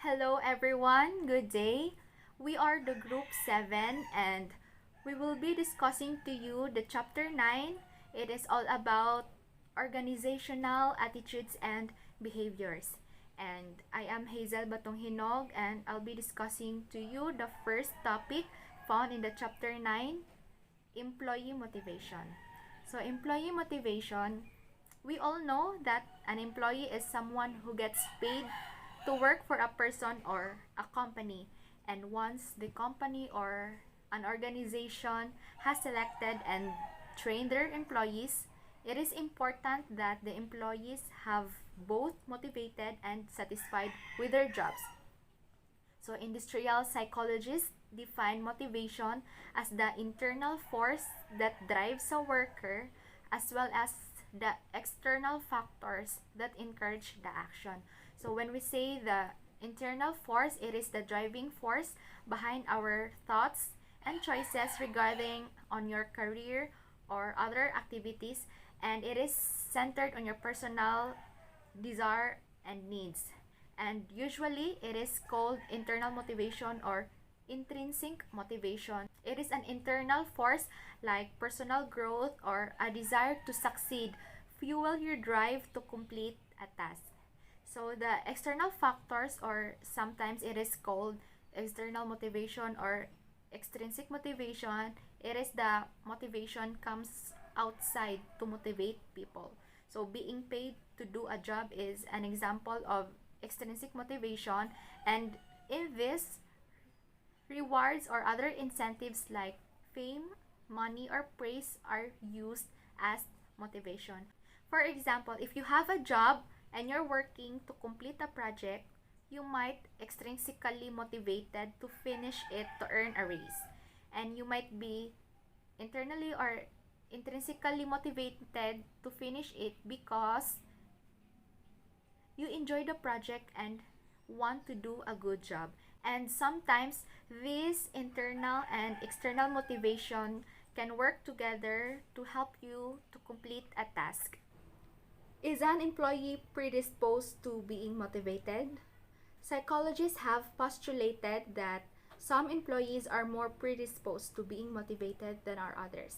Hello everyone, good day. We are the group 7 and we will be discussing to you the chapter 9. It is all about organizational attitudes and behaviors. And I am Hazel Batonghinog and I'll be discussing to you the first topic found in the chapter 9, employee motivation. So employee motivation, we all know that an employee is someone who gets paid to work for a person or a company. And once the company or an organization has selected and trained their employees, it is important that the employees have both motivated and satisfied with their jobs. So industrial psychologists define motivation as the internal force that drives a worker as well as the external factors that encourage the action. So when we say the internal force, it is the driving force behind our thoughts and choices regarding on your career or other activities, and it is centered on your personal desire and needs. And usually it is called internal motivation or intrinsic motivation. It is an internal force like personal growth or a desire to succeed, fuel your drive to complete a task. So the external factors, or sometimes it is called external motivation or extrinsic motivation, it is the motivation comes outside to motivate people. So being paid to do a job is an example of extrinsic motivation, and in this, rewards or other incentives like fame, money, or praise are used as motivation. For example, if you have a job and you're working to complete a project, you might extrinsically motivated to finish it to earn a raise. And you might be internally or intrinsically motivated to finish it because you enjoy the project and want to do a good job. And sometimes this internal and external motivation can work together to help you to complete a task. Is an employee predisposed to being motivated? Psychologists have postulated that some employees are more predisposed to being motivated than are others.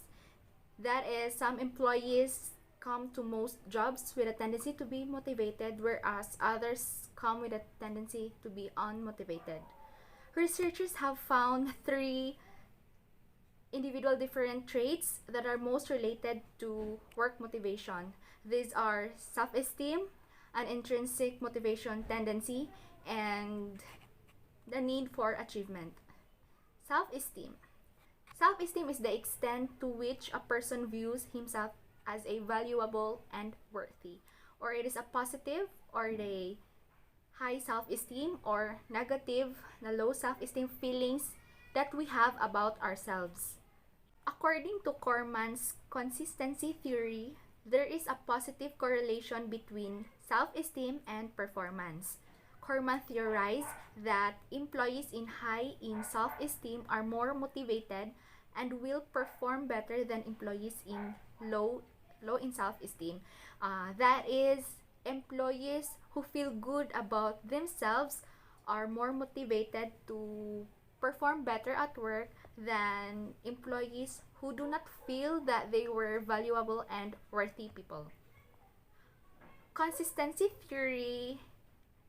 That is, some employees come to most jobs with a tendency to be motivated, whereas others come with a tendency to be unmotivated. Researchers have found three individual different traits that are most related to work motivation. These are self-esteem, an intrinsic motivation tendency, and the need for achievement. Self-esteem. Self-esteem is the extent to which a person views himself as a valuable and worthy. Or it is a positive or the high self-esteem, or negative, the low self-esteem feelings that we have about ourselves. According to Corman's consistency theory, there is a positive correlation between self-esteem and performance. Corman theorized that employees high in self-esteem are more motivated and will perform better than employees in low in self-esteem. That is, employees who feel good about themselves are more motivated to perform better at work than employees who do not feel that they were valuable and worthy people. Consistency theory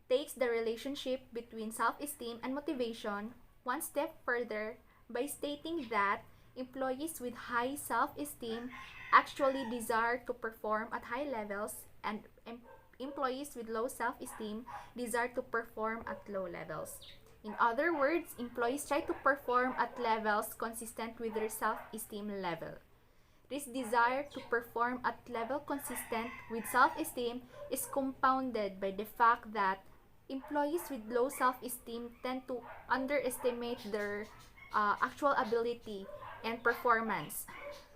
takes the relationship between self-esteem and motivation one step further by stating that employees with high self-esteem actually desire to perform at high levels, and employees with low self-esteem desire to perform at low levels. In other words, employees try to perform at levels consistent with their self-esteem level. This desire to perform at level consistent with self-esteem is compounded by the fact that employees with low self-esteem tend to underestimate their actual ability and performance.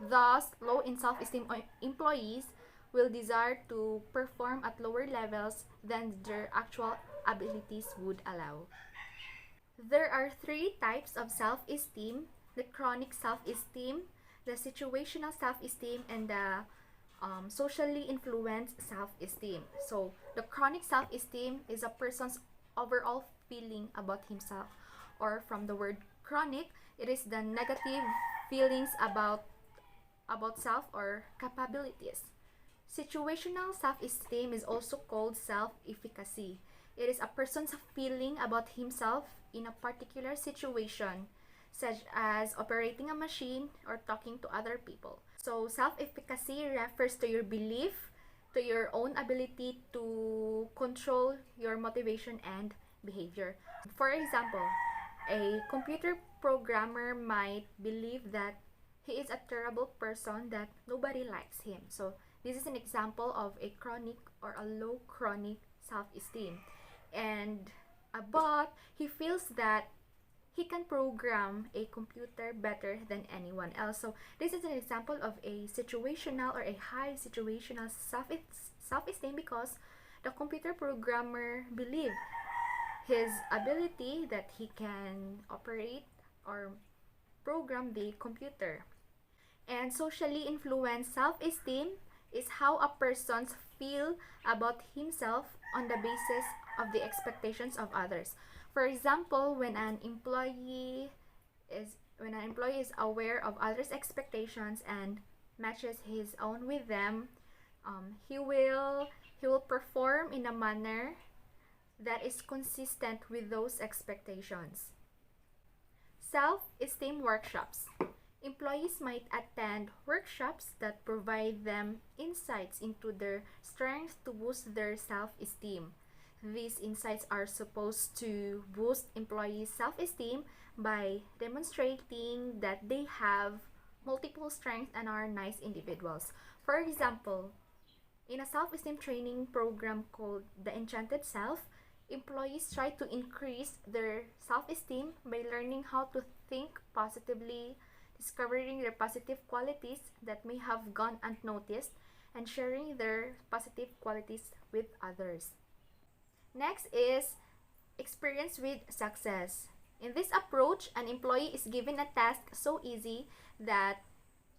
Thus, low in self-esteem employees will desire to perform at lower levels than their actual abilities would allow. There are three types of self-esteem: the chronic self-esteem, the situational self-esteem, and the socially influenced self-esteem. So, the chronic self-esteem is a person's overall feeling about himself. Or from the word chronic, it is the negative feelings about self or capabilities. Situational self-esteem is also called self-efficacy. It is a person's feeling about himself in a particular situation, such as operating a machine or talking to other people. So, self-efficacy refers to your belief, to your own ability to control your motivation and behavior. For example, a computer programmer might believe that he is a terrible person, that nobody likes him. So, this is an example of a chronic or a low chronic self-esteem. And but he feels that he can program a computer better than anyone else. So this is an example of a situational or a high situational self-esteem, because the computer programmer believed his ability that he can operate or program the computer. And socially influenced self-esteem is how a person feel about himself on the basis of the expectations of others. For example, when an employee is aware of others' expectations and matches his own with them, he will perform in a manner that is consistent with those expectations. Self-esteem workshops. Employees might attend workshops that provide them insights into their strengths to boost their self-esteem. These insights are supposed to boost employees' self-esteem by demonstrating that they have multiple strengths and are nice individuals. For example, in a self-esteem training program called The Enchanted Self, employees try to increase their self-esteem by learning how to think positively, discovering their positive qualities that may have gone unnoticed, and sharing their positive qualities with others. Next is experience with success. In this approach, an employee is given a task so easy that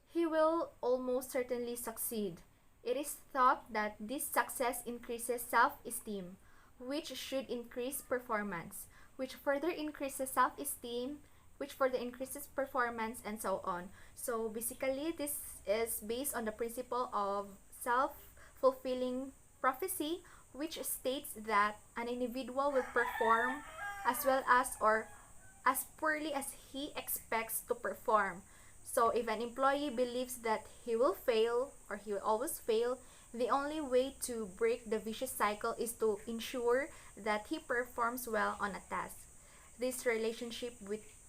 he will almost certainly succeed. It is thought that this success increases self-esteem, which should increase performance, which further increases self-esteem, which further increases performance, and so on. So basically, this is based on the principle of self-fulfilling prophecy, which states that an individual will perform as well as or as poorly as he expects to perform. So if an employee believes that he will fail or he will always fail, the only way to break the vicious cycle is to ensure that he performs well on a task. This relationship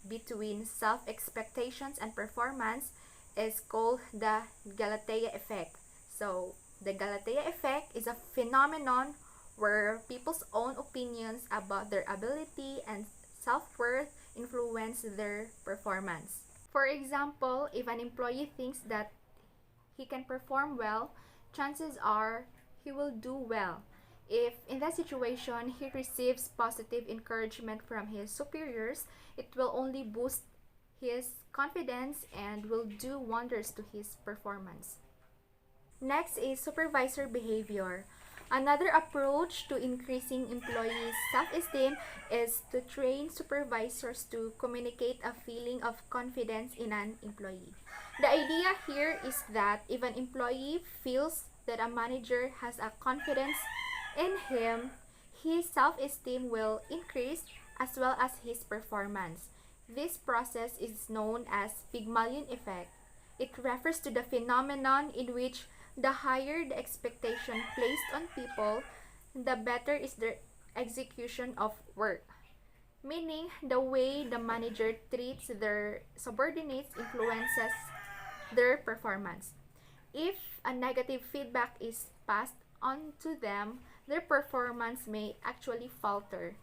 between self-expectations and performance is called the Galatea effect. So the Galatea effect is a phenomenon where people's own opinions about their ability and self-worth influence their performance. For example, if an employee thinks that he can perform well, chances are he will do well. If in that situation he receives positive encouragement from his superiors, it will only boost his confidence and will do wonders to his performance. Next is supervisor behavior. Another approach to increasing employees' self-esteem is to train supervisors to communicate a feeling of confidence in an employee. The idea here is that if an employee feels that a manager has a confidence in him, his self-esteem will increase as well as his performance. This process is known as Pygmalion effect. It refers to the phenomenon in which the higher the expectation placed on people, the better is their execution of work. Meaning, the way the manager treats their subordinates influences their performance. If a negative feedback is passed on to them, their performance may actually falter.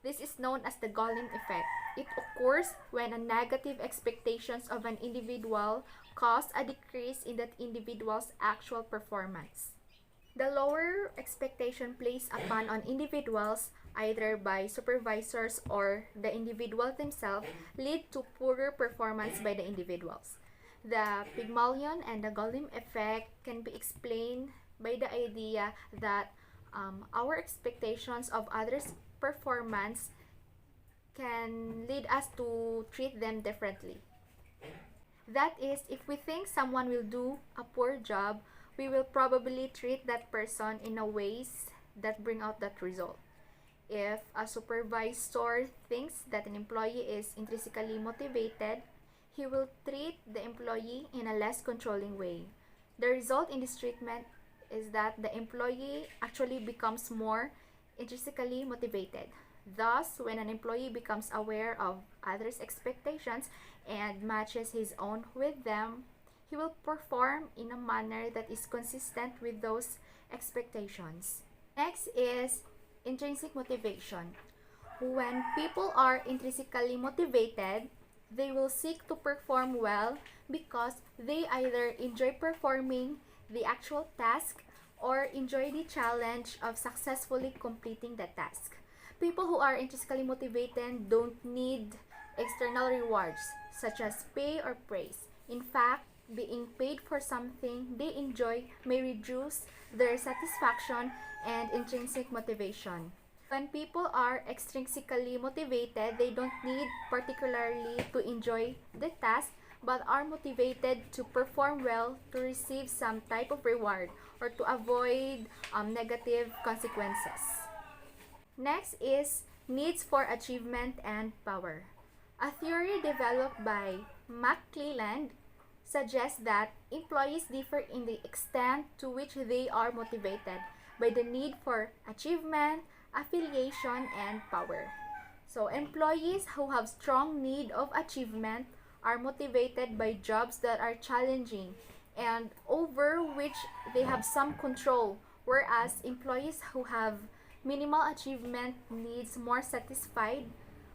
This is known as the Golem effect. It occurs when a negative expectations of an individual cause a decrease in that individual's actual performance. The lower expectation placed upon on individuals, either by supervisors or the individual themselves, lead to poorer performance by the individuals. The Pygmalion and the Golem effect can be explained by the idea that our expectations of others' performance can lead us to treat them differently. That is, if we think someone will do a poor job, we will probably treat that person in a ways that bring out that result. If a supervisor thinks that an employee is intrinsically motivated, he will treat the employee in a less controlling way. The result in this treatment is that the employee actually becomes more intrinsically motivated. Thus, when an employee becomes aware of others' expectations and matches his own with them, he will perform in a manner that is consistent with those expectations. Next is intrinsic motivation. When people are intrinsically motivated, they will seek to perform well because they either enjoy performing the actual task or enjoy the challenge of successfully completing the task. People who are intrinsically motivated don't need external rewards such as pay or praise. In fact, being paid for something they enjoy may reduce their satisfaction and intrinsic motivation. When people are extrinsically motivated, they don't need particularly to enjoy the task but are motivated to perform well to receive some type of reward or to avoid negative consequences. Next is needs for achievement and power. A theory developed by McClelland suggests that employees differ in the extent to which they are motivated by the need for achievement, affiliation, and power. So, employees who have strong need of achievement are motivated by jobs that are challenging and over which they have some control, whereas employees who have minimal achievement needs more satisfied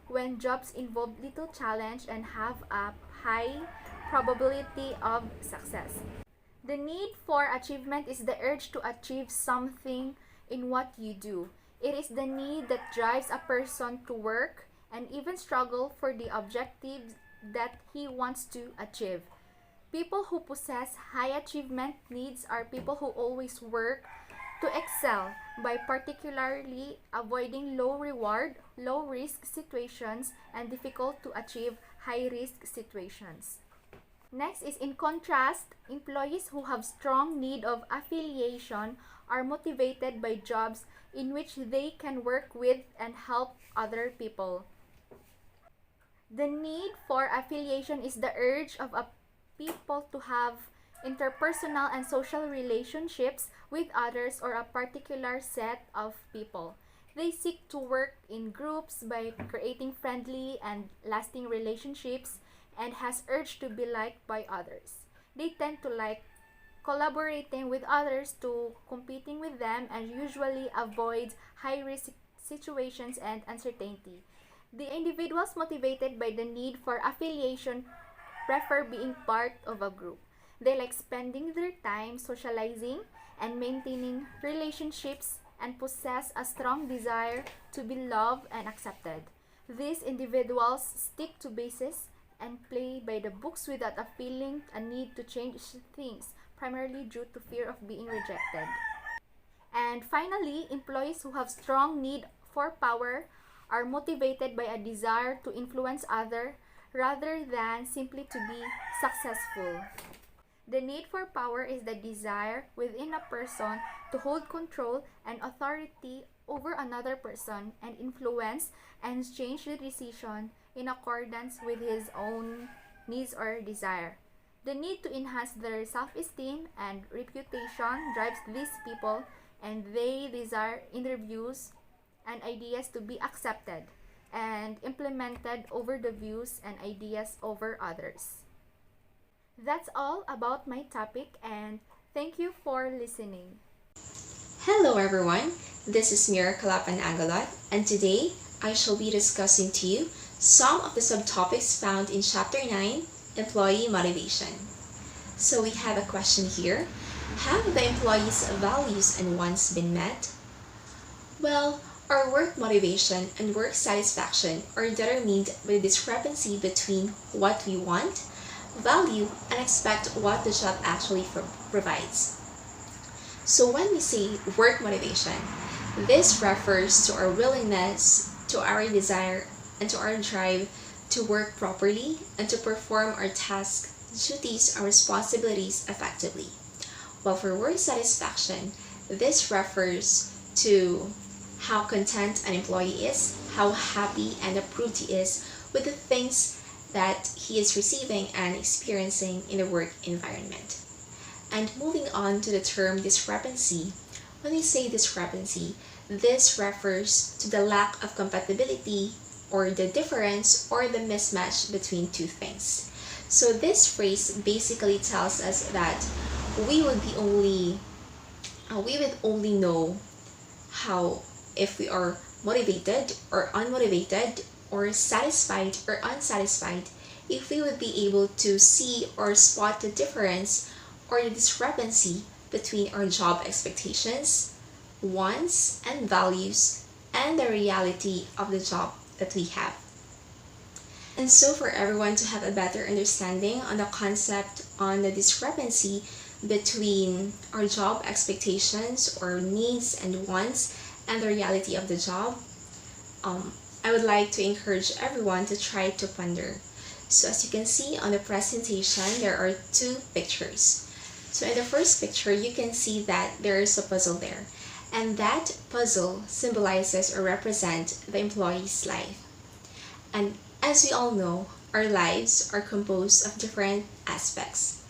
when jobs involve little challenge and have a high probability of success. The need for achievement is the urge to achieve something in what you do. It is the need that drives a person to work and even struggle for the objectives that he wants to achieve. People who possess high achievement needs are people who always work to excel by particularly avoiding low reward, low risk situations and difficult to achieve high risk situations. Next is, in contrast, employees who have strong need of affiliation are motivated by jobs in which they can work with and help other people. The need for affiliation is the urge of a people to have interpersonal and social relationships with others or a particular set of people. They seek to work in groups by creating friendly and lasting relationships and has urge to be liked by others. They tend to like collaborating with others to competing with them and usually avoid high risk situations and uncertainty. The individuals motivated by the need for affiliation prefer being part of a group. They like spending their time socializing and maintaining relationships and possess a strong desire to be loved and accepted. These individuals stick to bases and play by the books without a feeling a need to change things, primarily due to fear of being rejected. And finally, employees who have strong need for power are motivated by a desire to influence others rather than simply to be successful. The need for power is the desire within a person to hold control and authority over another person and influence and change the decision in accordance with his own needs or desire. The need to enhance their self-esteem and reputation drives these people, and they desire interviews and ideas to be accepted and implemented over the views and ideas over others. That's all about my topic, and thank you for listening. Hello everyone, this is Mira Kalapan Angalot, and today I shall be discussing to you some of the subtopics found in Chapter 9, Employee Motivation. So we have a question here. Have the employees' values and wants been met? Well, our work motivation and work satisfaction are determined by the discrepancy between what we want, value, and expect what the job actually provides. So when we say work motivation, this refers to our willingness, to our desire and to our drive to work properly and to perform our tasks, duties, or responsibilities effectively. While for work satisfaction, this refers to how content an employee is, how happy and approved he is with the things that he is receiving and experiencing in the work environment. And moving on to the term discrepancy, when we say discrepancy, this refers to the lack of compatibility or the difference or the mismatch between two things. So this phrase basically tells us that we would only know how if we are motivated or unmotivated or satisfied or unsatisfied if we would be able to see or spot the difference or the discrepancy between our job expectations, wants, and values, and the reality of the job that we have. And so for everyone to have a better understanding on the concept on the discrepancy between our job expectations or needs and wants and the reality of the job, I would like to encourage everyone to try to ponder. So as you can see on the presentation, there are two pictures. So in the first picture, you can see that there is a puzzle there. And that puzzle symbolizes or represents the employee's life. And as we all know, our lives are composed of different aspects.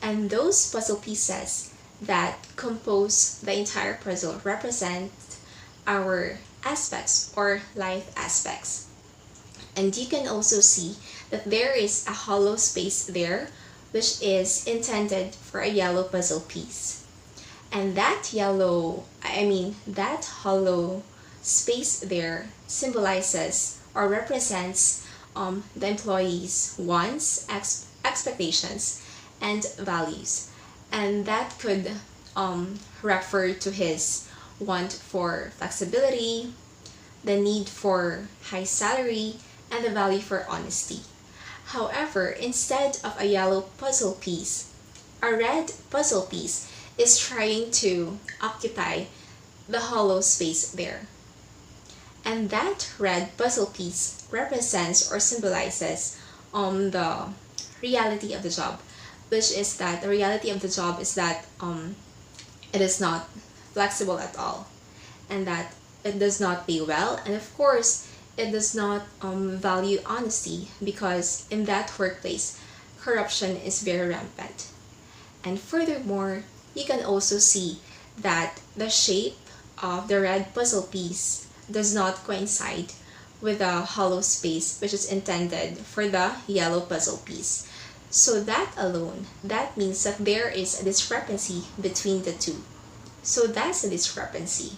And those puzzle pieces that compose the entire puzzle represent our aspects or life aspects. And you can also see that there is a hollow space there which is intended for a yellow puzzle piece. And that hollow space there symbolizes or represents the employee's wants, expectations, and values. And that could refer to his want for flexibility, the need for high salary, and the value for honesty. However, instead of a yellow puzzle piece, a red puzzle piece is trying to occupy the hollow space there. And that red puzzle piece represents or symbolizes the reality of the job, which is that the reality of the job is that it is not flexible at all, and that it does not pay well, and of course it does not value honesty, because in that workplace corruption is very rampant. And furthermore, you can also see that the shape of the red puzzle piece does not coincide with the hollow space which is intended for the yellow puzzle piece. So that alone, that means that there is a discrepancy between the two. So that's a discrepancy.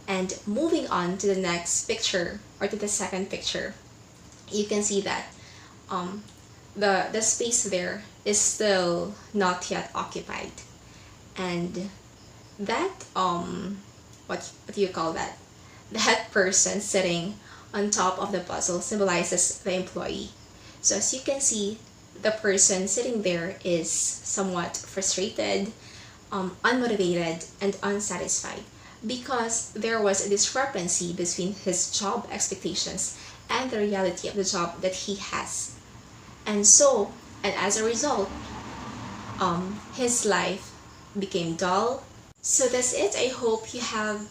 And moving on to the next picture, or to the second picture, you can see that the space there is still not yet occupied. And that, what do you call that? That person sitting on top of the puzzle symbolizes the employee. So as you can see, the person sitting there is somewhat frustrated, unmotivated, and unsatisfied because there was a discrepancy between his job expectations and the reality of the job that he has. And as a result, his life became dull. So that's it. I hope you have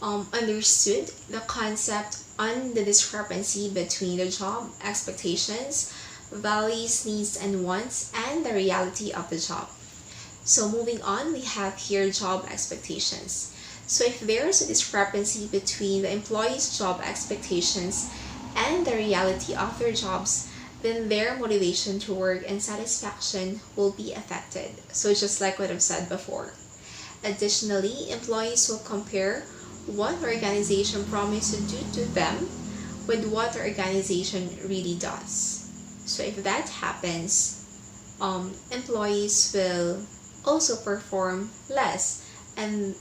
understood the concept on the discrepancy between the job expectations, values, needs, and wants, and the reality of the job. So moving on, we have here job expectations. So if there is a discrepancy between the employee's job expectations and the reality of their jobs, then their motivation to work and satisfaction will be affected. So just like what I've said before. Additionally, employees will compare what the organization promised to do to them with what the organization really does. So if that happens, employees will also perform less, and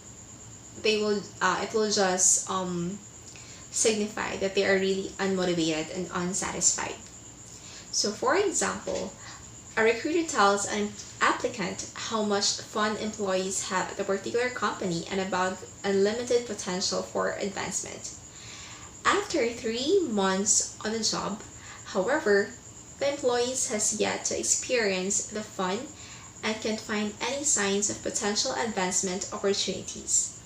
it will just signify that they are really unmotivated and unsatisfied. So for example, a recruiter tells an applicant how much fun employees have at a particular company and about unlimited potential for advancement. After 3 months on the job, however, the employees has yet to experience the fun and can't find any signs of potential advancement opportunities.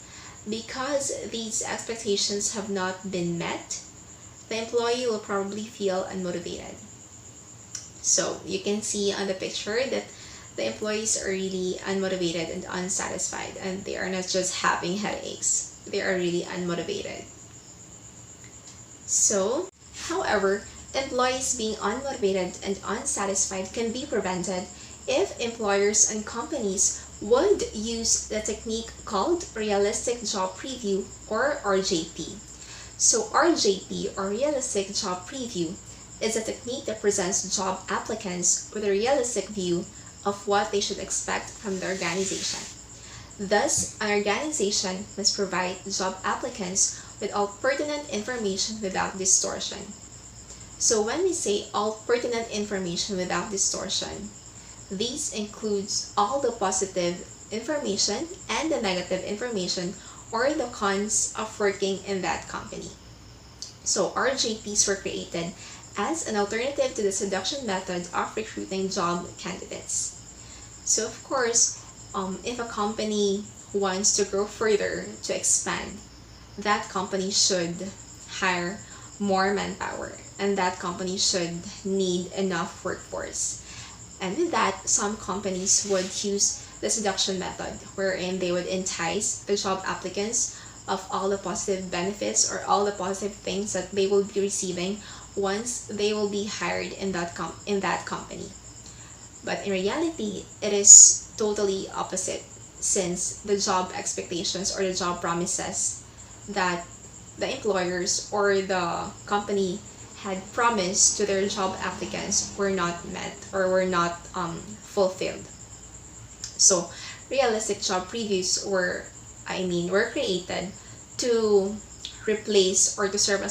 Because these expectations have not been met, the employee will probably feel unmotivated. So you can see on the picture that the employees are really unmotivated and unsatisfied, and they are not just having headaches, they are really unmotivated. So, however, employees being unmotivated and unsatisfied can be prevented if employers and companies would use the technique called Realistic Job Preview, or RJP. So RJP, or Realistic Job Preview, is a technique that presents job applicants with a realistic view of what they should expect from the organization. Thus, an organization must provide job applicants with all pertinent information without distortion. So when we say all pertinent information without distortion, these includes all the positive information and the negative information, or the cons of working in that company. So RJPs were created as an alternative to the seduction method of recruiting job candidates. So of course, if a company wants to grow further, to expand, that company should hire more manpower, and that company should need enough workforce. And with that, some companies would use the seduction method, wherein they would entice the job applicants of all the positive benefits or all the positive things that they will be receiving once they will be hired in that company. But in reality, it is totally opposite, since the job expectations or the job promises that the employers or the company had promised to their job applicants were not met or were not fulfilled. So realistic job previews were created to replace or to serve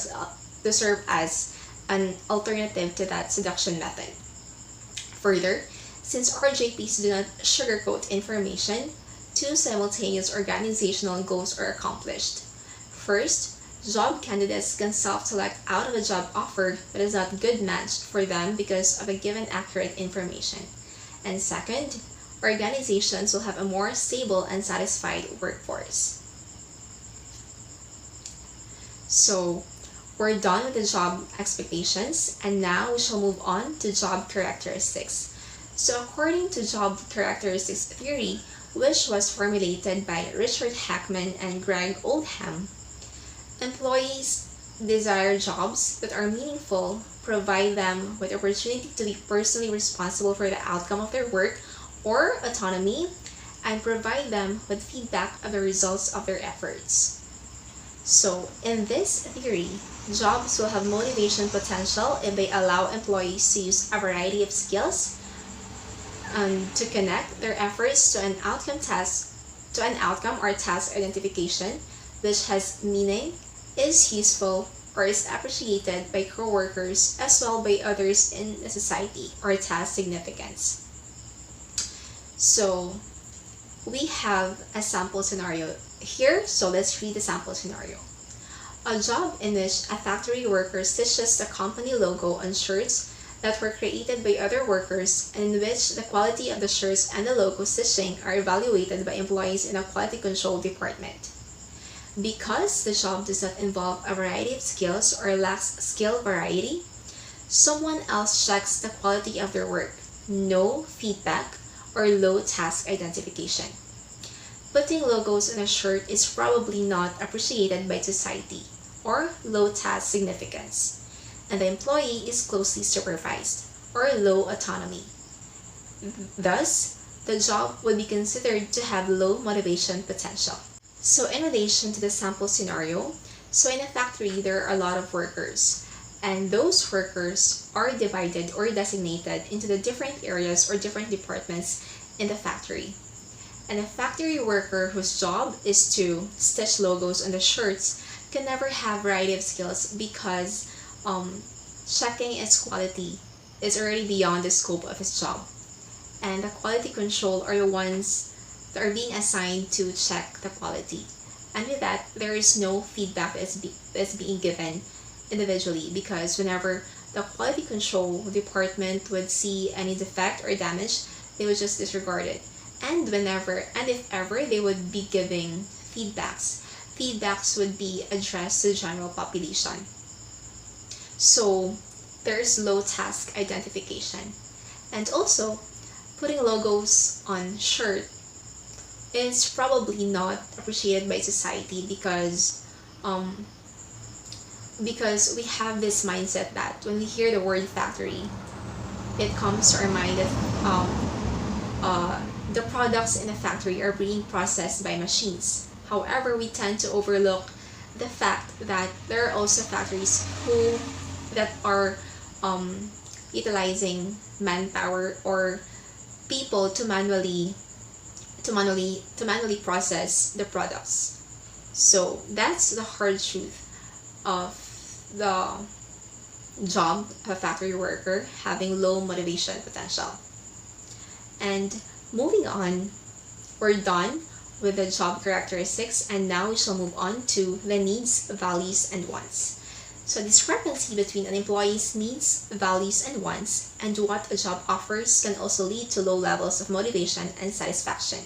as an alternative to that seduction method. Further, since RJPs do not sugarcoat information, two simultaneous organizational goals are accomplished. First, job candidates can self-select out of a job offer that is not good matched for them because of a given accurate information. And second, organizations will have a more stable and satisfied workforce. So, we're done with the job expectations, and now we shall move on to job characteristics. So according to job characteristics theory, which was formulated by Richard Hackman and Greg Oldham, employees desire jobs that are meaningful, provide them with opportunity to be personally responsible for the outcome of their work or autonomy, and provide them with feedback of the results of their efforts. So in this theory, jobs will have motivation potential if they allow employees to use a variety of skills to connect their efforts to an outcome or task identification which has meaning, is useful, or is appreciated by co-workers as well by others in the society, or it has significance. So we have a sample scenario here, so let's read the sample scenario. A job in which a factory worker stitches the company logo on shirts that were created by other workers, and in which the quality of the shirts and the logo stitching are evaluated by employees in a quality control department. Because the job does not involve a variety of skills or lacks skill variety, someone else checks the quality of their work, no feedback, or low task identification. Putting logos on a shirt is probably not appreciated by society, or low task significance, and the employee is closely supervised, or low autonomy. Thus, the job would be considered to have low motivation potential. So in relation to the sample scenario, so in a factory there are a lot of workers, and those workers are divided or designated into the different areas or different departments in the factory. And a factory worker whose job is to stitch logos on the shirts can never have variety of skills because checking its quality is already beyond the scope of his job. And the quality control are the ones that are being assigned to check the quality. And with that, there is no feedback that is being given individually, because whenever the quality control department would see any defect or damage, they would just disregard it. And whenever and if ever they would be giving feedbacks would be addressed to the general population. So there's low task identification. And also, putting logos on shirt is probably not appreciated by society because we have this mindset that when we hear the word factory, it comes to our mind that the products in a factory are being processed by machines. However, we tend to overlook the fact that there are also factories that are utilizing manpower or people to manually process the products. So that's the hard truth of the job of a factory worker, having low motivation potential. And moving on, we're done with the job characteristics, and now we shall move on to the needs, values, and wants. So discrepancy between an employee's needs, values, and wants and what a job offers can also lead to low levels of motivation and satisfaction.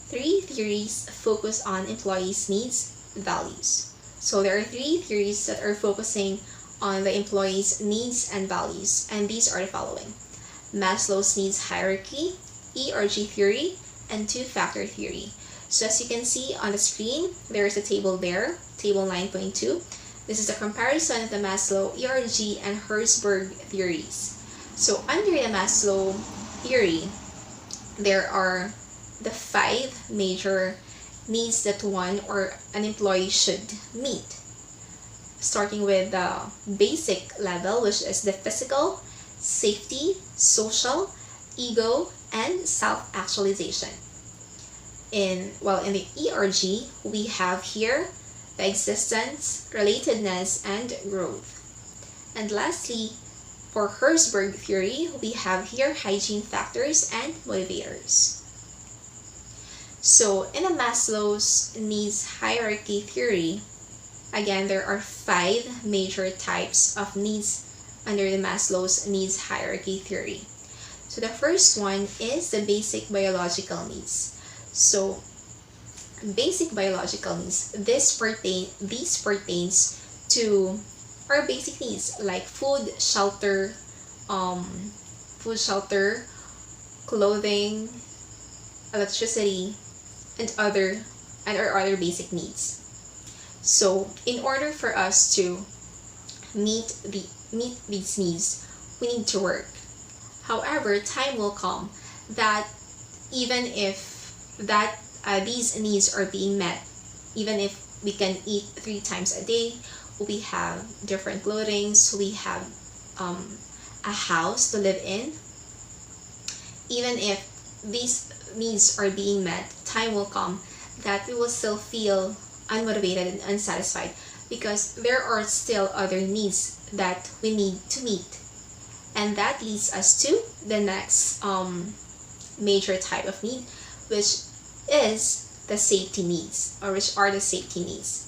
3 theories focus on employees' needs, values. So there are 3 theories that are focusing on the employees' needs and values, and these are the following: Maslow's needs hierarchy, ERG theory, and two-factor theory. So as you can see on the screen, there is a table there, table 9.2. This is a comparison of the Maslow, ERG, and Herzberg theories. So under the Maslow theory, there are the 5 major needs that one or an employee should meet. Starting with the basic level, which is the physical, safety, social, ego, and self-actualization. In the ERG, we have here the existence, relatedness, and growth. And lastly, for Herzberg theory, we have here hygiene factors and motivators. So in the Maslow's needs hierarchy theory, again, there are 5 major types of needs under the Maslow's needs hierarchy theory. So the first one is the basic biological needs. So basic biological needs, these pertains to our basic needs like food, shelter, clothing, electricity, and our other basic needs. So in order for us to meet these needs, we need to work. However, time will come that even if these needs are being met, even if we can eat 3 times a day, we have different clothing, we have a house to live in, even if these needs are being met, time will come that we will still feel unmotivated and unsatisfied because there are still other needs that we need to meet. And that leads us to the next major type of need, which is the safety needs, or which are the safety needs.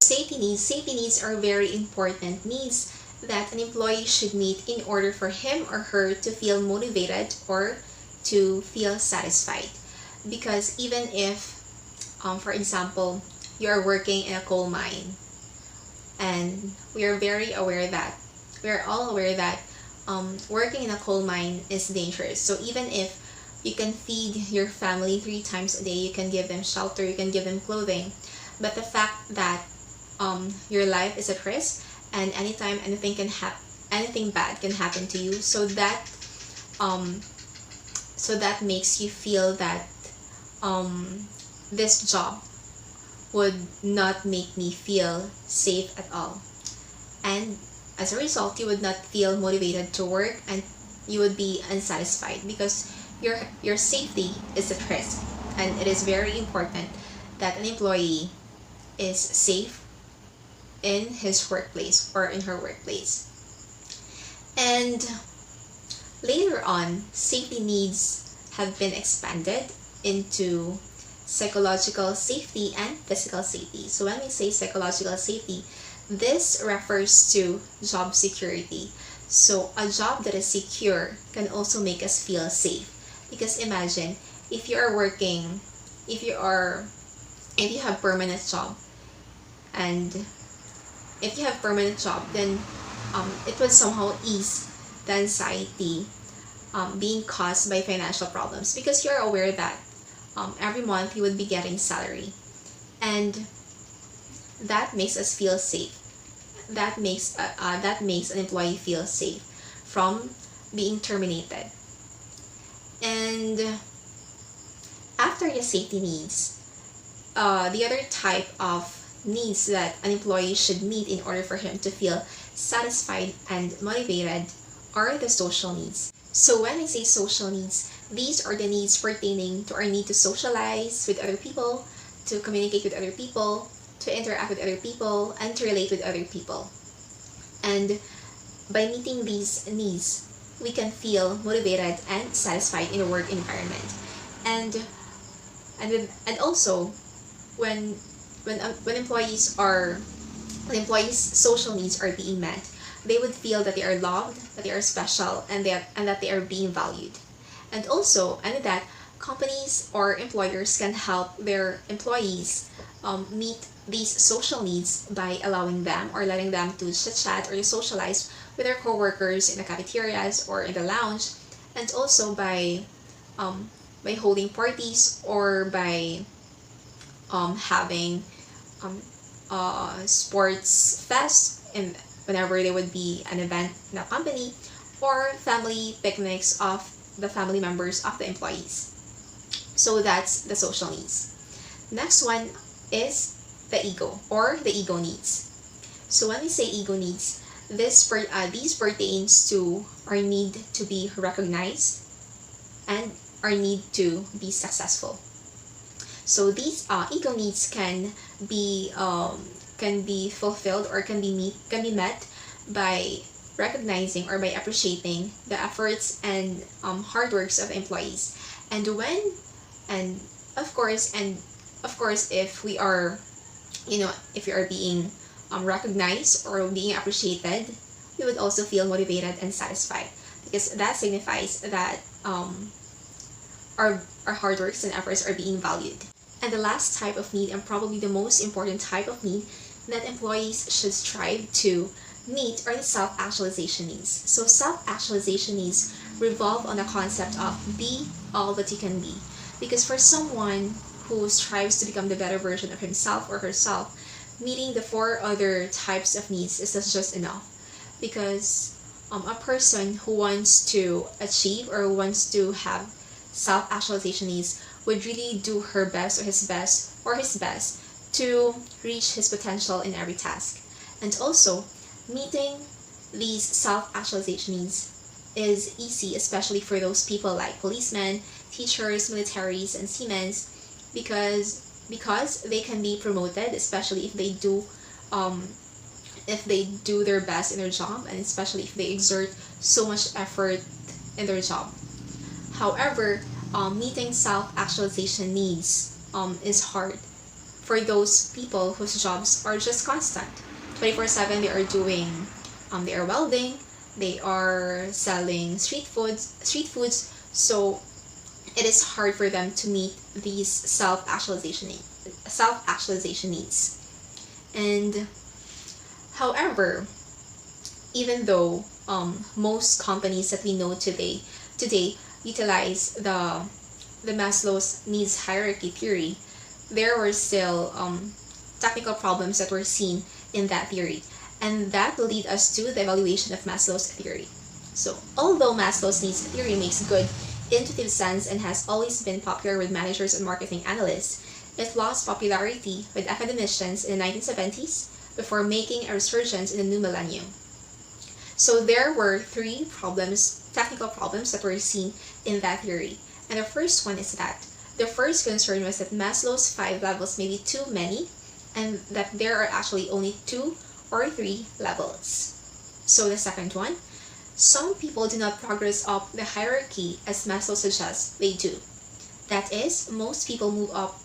Safety needs are very important needs that an employee should meet in order for him or her to feel motivated or to feel satisfied. Because even if, for example, you are working in a coal mine, and we are all aware that working in a coal mine is dangerous. So even if you can feed your family 3 times a day, you can give them shelter, you can give them clothing, but the fact that your life is at risk and anytime anything bad can happen to you, so that makes you feel that this job would not make me feel safe at all, and as a result you would not feel motivated to work and you would be unsatisfied because your safety is at risk, and it is very important that an employee is safe in his workplace or in her workplace. And later on, safety needs have been expanded into psychological safety and physical safety. So when we say psychological safety, This refers to job security. So a job that is secure can also make us feel safe. Because imagine if you are working, if you are if you have permanent job, and if you have permanent job, then it would somehow ease the anxiety being caused by financial problems, because you're aware that every month you would be getting salary, and that makes us feel safe. That makes an employee feel safe from being terminated. And after the safety needs, the other type of needs that an employee should meet in order for him to feel satisfied and motivated are the social needs. So when I say social needs, these are the needs pertaining to our need to socialize with other people, to communicate with other people, to interact with other people, and to relate with other people. And by meeting these needs, we can feel motivated and satisfied in a work environment. And also, when when employees social needs are being met, they would feel that they are loved, that they are special, and that they are being valued. And also, and that companies or employers can help their employees meet these social needs by allowing them or letting them to chit chat or to socialize with their coworkers in the cafeterias or in the lounge, and also by holding parties, or by having sports fest, and whenever there would be an event in a company, or family picnics of the family members of the employees. So that's the social needs. Next one is the ego, or the ego needs. So when we say ego needs, these pertains to our need to be recognized and our need to be successful. So these ego needs can be fulfilled, or can be met by recognizing or by appreciating the efforts and hard works of employees. And of course, if we are being recognized or being appreciated, we would also feel motivated and satisfied, because that signifies that our hard works and efforts are being valued. And the last type of need, and probably the most important type of need that employees should strive to meet, are the self-actualization needs. So self-actualization needs revolve on the concept of be all that you can be. Because for someone who strives to become the better version of himself or herself, meeting the 4 other types of needs is just enough. Because a person who wants to achieve or wants to have self-actualization needs would really do her best, or his best to reach his potential in every task. And also, meeting these self-actualization needs is easy, especially for those people like policemen, teachers, militaries, and seamen, because they can be promoted, especially if they do their best in their job, and especially if they exert so much effort in their job. However, meeting self-actualization needs is hard for those people whose jobs are just constant. 24/7 they are welding, they are selling street foods, so it is hard for them to meet these self-actualization needs. And however, even though most companies that we know today utilize the Maslow's needs hierarchy theory, there were still technical problems that were seen in that theory, and that will lead us to the evaluation of Maslow's theory. So although Maslow's needs theory makes good intuitive sense and has always been popular with managers and marketing analysts, it lost popularity with academicians in the 1970s before making a resurgence in the new millennium. So there were 3 technical problems that were seen in that theory. And the first one is that the first concern was that Maslow's 5 levels may be too many, and that there are actually only 2 or 3 levels. So the second one, some people do not progress up the hierarchy as Maslow suggests they do. That is, most people move up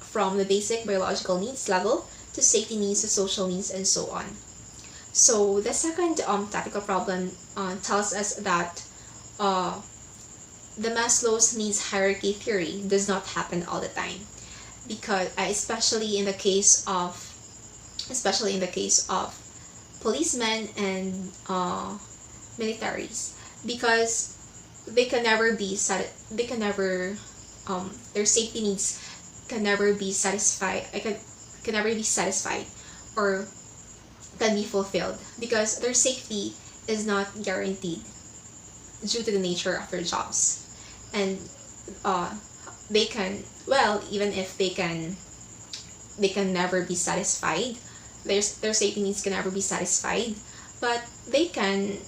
from the basic biological needs level to safety needs to social needs and so on. So the second technical problem tells us that the Maslow's needs hierarchy theory does not happen all the time, because especially in the case of policemen and militaries, because they can never be their safety needs can never be satisfied. Can never be satisfied or can be fulfilled, because their safety is not guaranteed due to the nature of their jobs. And they can, well, even if they can never be satisfied, their safety needs can never be satisfied, but they can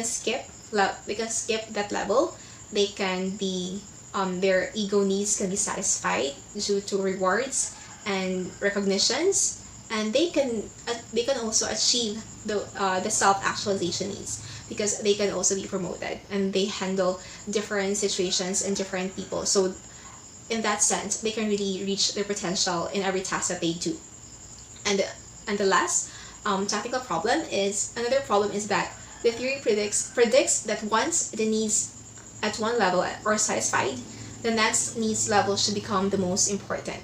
skip that level. They can be their ego needs can be satisfied due to rewards and recognitions, and they can also achieve the self-actualization needs, because they can also be promoted and they handle different situations and different people. So in that sense, they can really reach their potential in every task that they do. And the last technical problem is that the theory predicts that once the needs at one level are satisfied, the next needs level should become the most important.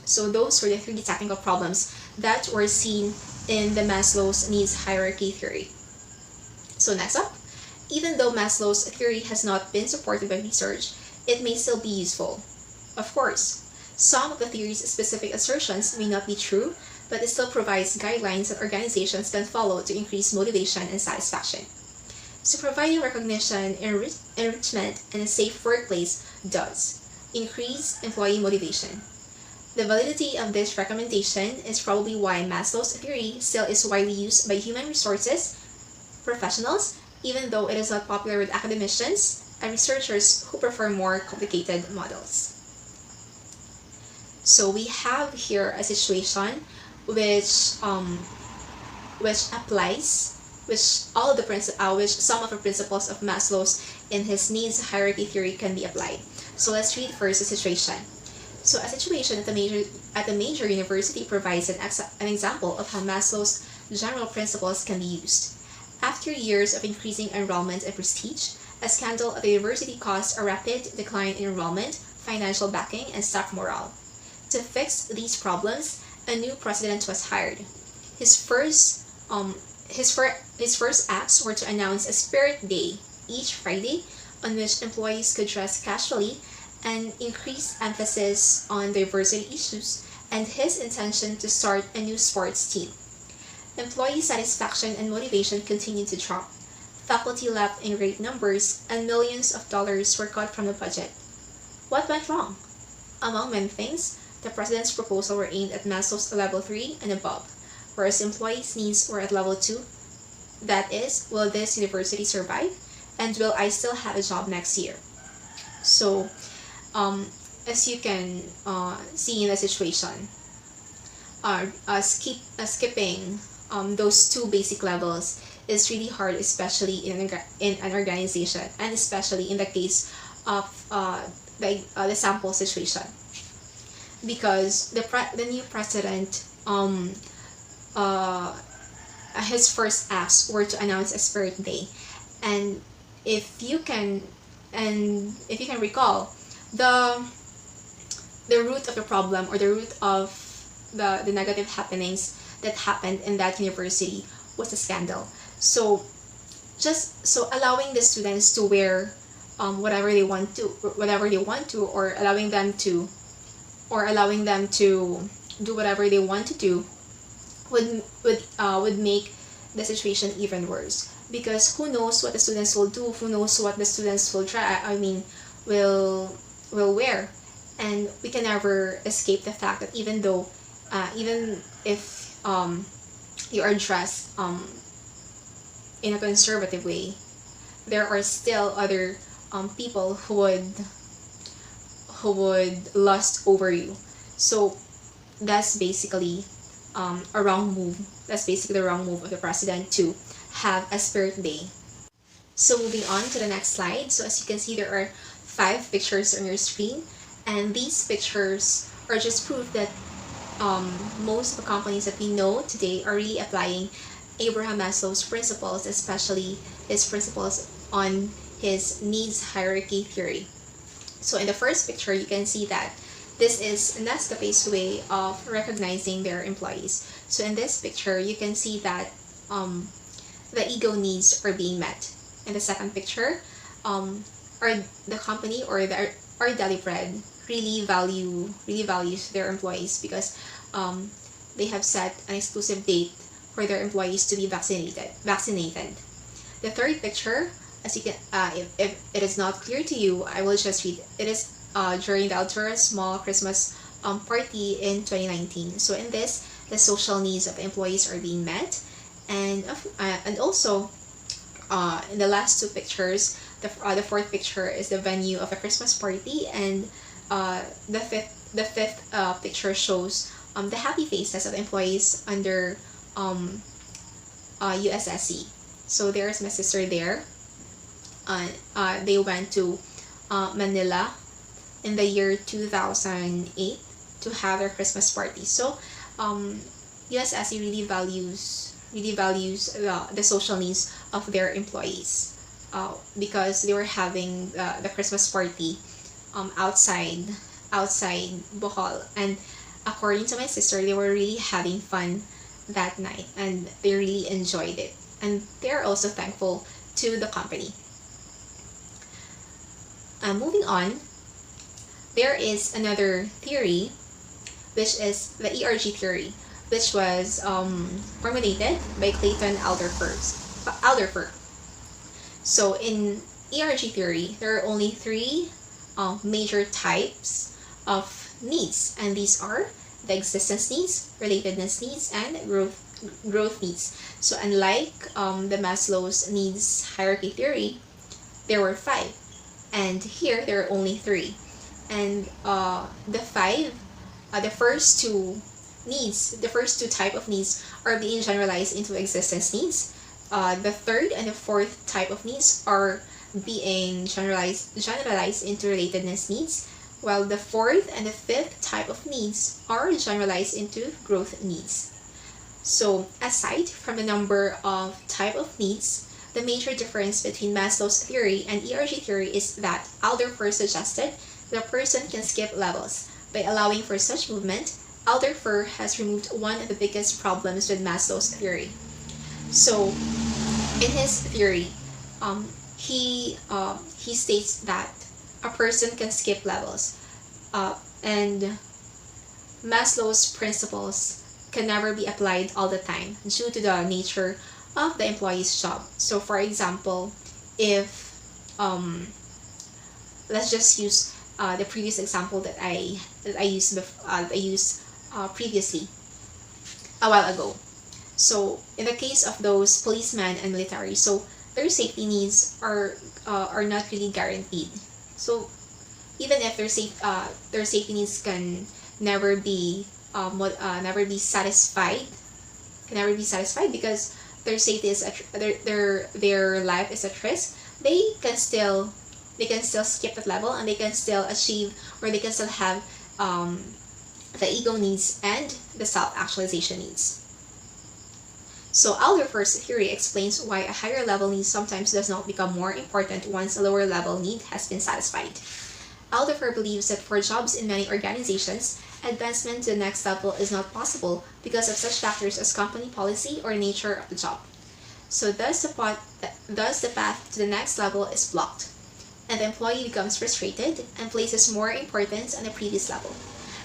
So those were the three technical problems that were seen in the Maslow's needs hierarchy theory. So next up, even though Maslow's theory has not been supported by research, it may still be useful. Of course, some of the theory's specific assertions may not be true, but it still provides guidelines that organizations can follow to increase motivation and satisfaction. So providing recognition, enrichment, and a safe workplace does increase employee motivation. The validity of this recommendation is probably why Maslow's theory still is widely used by human resources professionals, even though it is not popular with academicians and researchers who prefer more complicated models. So we have here a situation which some of the principles of Maslow's in his needs hierarchy theory can be applied. So let's read first the situation. So a situation at a major university provides an example of how Maslow's general principles can be used. After years of increasing enrollment and prestige, a scandal at the university caused a rapid decline in enrollment, financial backing, and staff morale. To fix these problems, a new president was hired. His first acts were to announce a Spirit Day each Friday, on which employees could dress casually, and increase emphasis on diversity issues, and his intention to start a new sports team. Employee satisfaction and motivation continued to drop. Faculty left in great numbers, and millions of dollars were cut from the budget. What went wrong? Among many things, the president's proposal were aimed at Maslow's level 3 and above, whereas employees' needs were at level 2. That is, will this university survive? And will I still have a job next year? So, as you can see in the situation, skipping those two basic levels is really hard, especially in an organization, and especially in the case of the sample situation, because the new president his first acts were to announce a Spirit Day, and if you can recall, the root of the problem, or the root of the negative happenings that happened in that university was a scandal. So allowing the students to wear whatever they want to, or allowing them to do whatever they want to do would make the situation even worse, because who knows what the students will do, who knows what the students will will wear. And we can never escape the fact that even if you are dressed in a conservative way, there are still other people who would lust over you. So that's basically a wrong move. That's basically the wrong move of the president to have a Spirit Day. So moving on to the next slide. So as you can see, there are 5 pictures on your screen, and these pictures are just proof that most of the companies that we know today are really applying Abraham Maslow's principles, especially his principles on his needs hierarchy theory. So in the first picture, you can see that this is Nescafe's way of recognizing their employees. So in this picture, you can see that the ego needs are being met. In the second picture, are the company or Deli Bread really values their employees because they have set an exclusive date for their employees to be vaccinated. The third picture, as you can, if it is not clear to you, I will just read. It is during the Altura Small Christmas party in 2019. So in this, the social needs of employees are being met, and also in the last two pictures, the fourth picture is the venue of a Christmas party, and the fifth picture shows the happy faces of employees under USSC. So there's my sister there. They went to Manila in the year 2008 to have their Christmas party. So USSC really values the social needs of their employees because they were having the Christmas party outside Bohol, and according to my sister, they were really having fun that night and they really enjoyed it, and they're also thankful to the company. Moving on, there is another theory, which is the ERG theory, which was formulated by Clayton Alderfer. So in ERG theory, there are only three major types of needs, and these are the existence needs, relatedness needs, and growth needs. So unlike the Maslow's needs hierarchy theory, there were five, and here there are only three. And the first two type of needs are being generalized into existence needs. The third and the fourth type of needs are being generalized into relatedness needs, while the fourth and the fifth type of needs are generalized into growth needs. So aside from the number of type of needs, the major difference between Maslow's theory and ERG theory is that Alderfer suggested the person can skip levels. By allowing for such movement, Alderfer has removed one of the biggest problems with Maslow's theory. So in his theory, he states that a person can skip levels, and Maslow's principles can never be applied all the time due to the nature of the employee's job. So for example, if let's just use the previous example that I used previously a while ago. So in the case of those policemen and military, so their safety needs are not really guaranteed. So even if their safety needs can never be satisfied, because their safety is their life is at risk, they can still skip that level, and they can still achieve, or they can still have the ego needs and the self-actualization needs. So Alderfer's theory explains why a higher level need sometimes does not become more important once a lower level need has been satisfied. Alderfer believes that for jobs in many organizations, advancement to the next level is not possible because of such factors as company policy or nature of the job. So thus the path to the next level is blocked, and the employee becomes frustrated and places more importance on the previous level.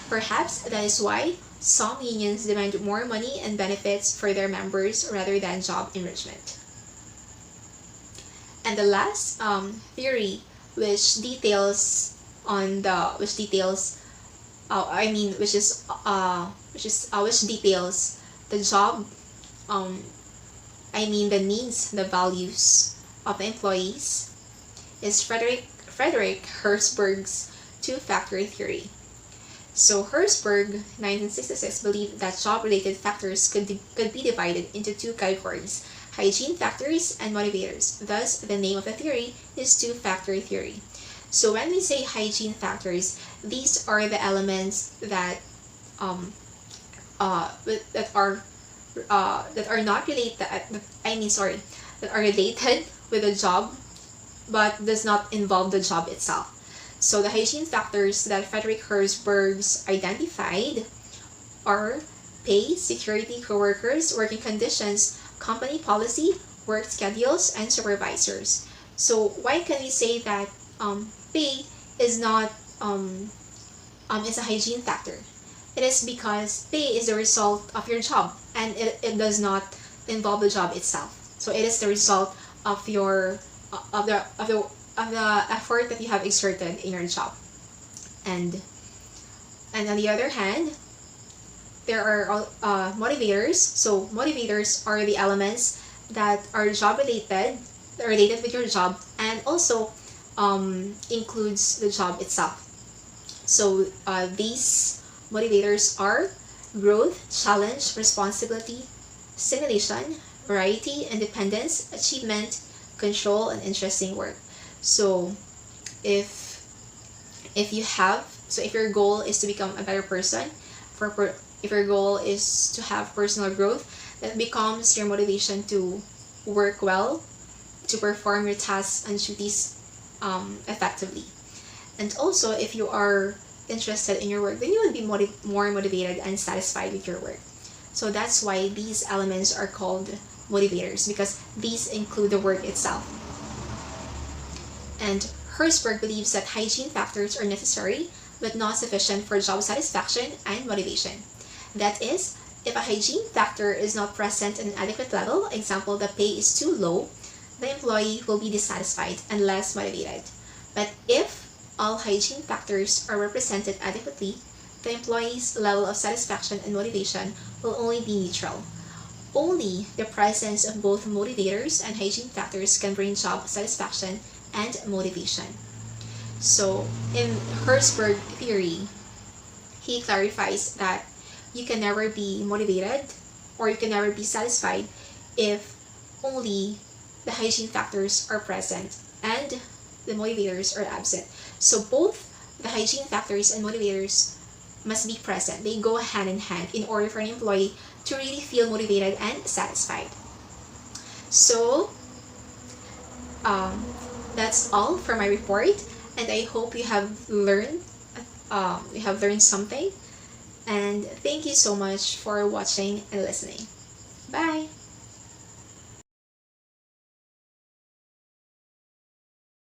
Perhaps that is why some unions demand more money and benefits for their members rather than job enrichment. And the last theory, which details the job, the needs, the values of the employees, is Frederick Herzberg's two-factor theory. So Herzberg, 1966, believed that job-related factors could be divided into two categories: hygiene factors and motivators. Thus, the name of the theory is two-factor theory. So when we say hygiene factors, these are the elements that that are not related. That are related with the job, but does not involve the job itself. So the hygiene factors that Frederick Herzberg's identified are pay, security, coworkers, working conditions, company policy, work schedules, and supervisors. So why can we say that pay is not is a hygiene factor? It is because pay is the result of your job, and it does not involve the job itself. So it is the result of your of the effort that you have exerted in your job. And on the other hand, there are motivators. So motivators are the elements that are job related, related with your job, and also includes the job itself. So these motivators are growth, challenge, responsibility, stimulation, variety, independence, achievement, control, and interesting work. So if if your goal is to become a better person, if your goal is to have personal growth, that becomes your motivation to work well, to perform your tasks and duties effectively. And also, if you are interested in your work, then you will be more motivated and satisfied with your work. So that's why these elements are called motivators, because these include the work itself. And Herzberg believes that hygiene factors are necessary but not sufficient for job satisfaction and motivation. That is, if a hygiene factor is not present at an adequate level, example, the pay is too low, the employee will be dissatisfied and less motivated. But if all hygiene factors are represented adequately, the employee's level of satisfaction and motivation will only be neutral. Only the presence of both motivators and hygiene factors can bring job satisfaction and motivation. So, in Herzberg theory, he clarifies that you can never be motivated or you can never be satisfied if only the hygiene factors are present and the motivators are absent. So both the hygiene factors and motivators must be present. They go hand in hand in order for an employee to really feel motivated and satisfied. So that's all for my report, and I hope you have learned something. And thank you so much for watching and listening. Bye.